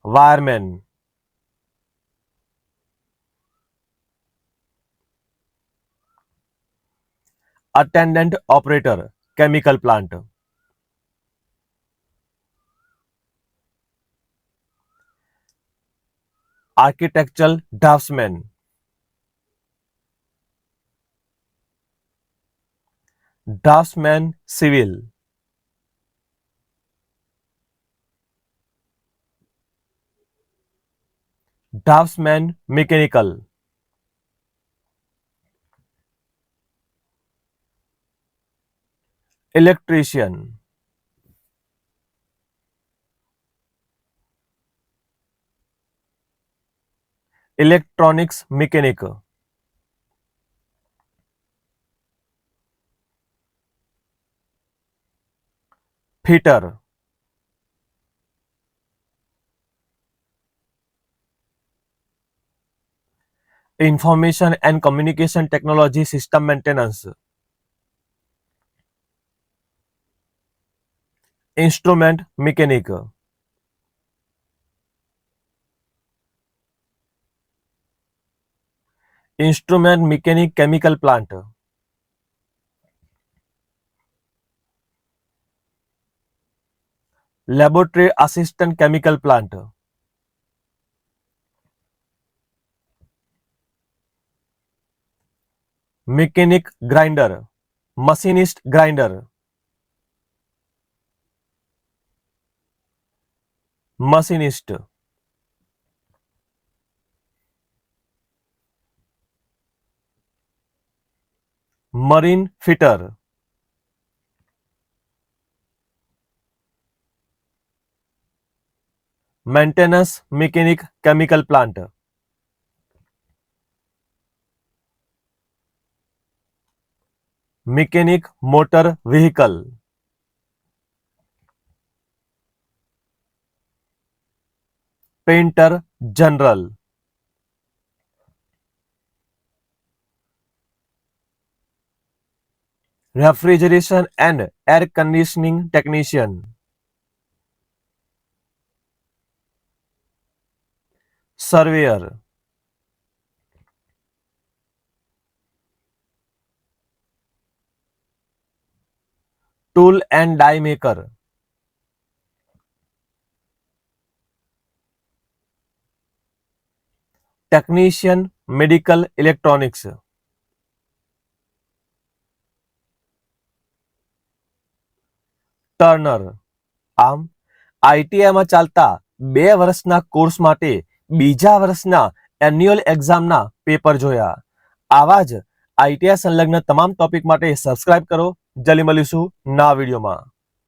Wireman, attendant operator, chemical plant, architectural draftsman, draftsman civil, draftsman mechanical, electrician, electronics mechanic, fitter, information and communication technology system maintenance, instrument mechanic, instrument mechanic chemical plant, laboratory assistant chemical plant, mechanic grinder, machinist grinder, machinist, marine fitter, maintenance mechanic chemical plant, mechanic motor vehicle, painter general, refrigeration and air conditioning technician, surveyor, tool and die maker, technician medical electronics, Turner. આમ આઈટીઆઈમાં ચાલતા 2 વર્ષના course માટે બીજા વર્ષના annual એક્ઝામના paper જોયા. આવા જ ITI સંલગ્ન તમામ ટોપિક માટે સબસ્ક્રાઇબ કરો. જલ્દી મળીશું નવા વિડીયોમાં.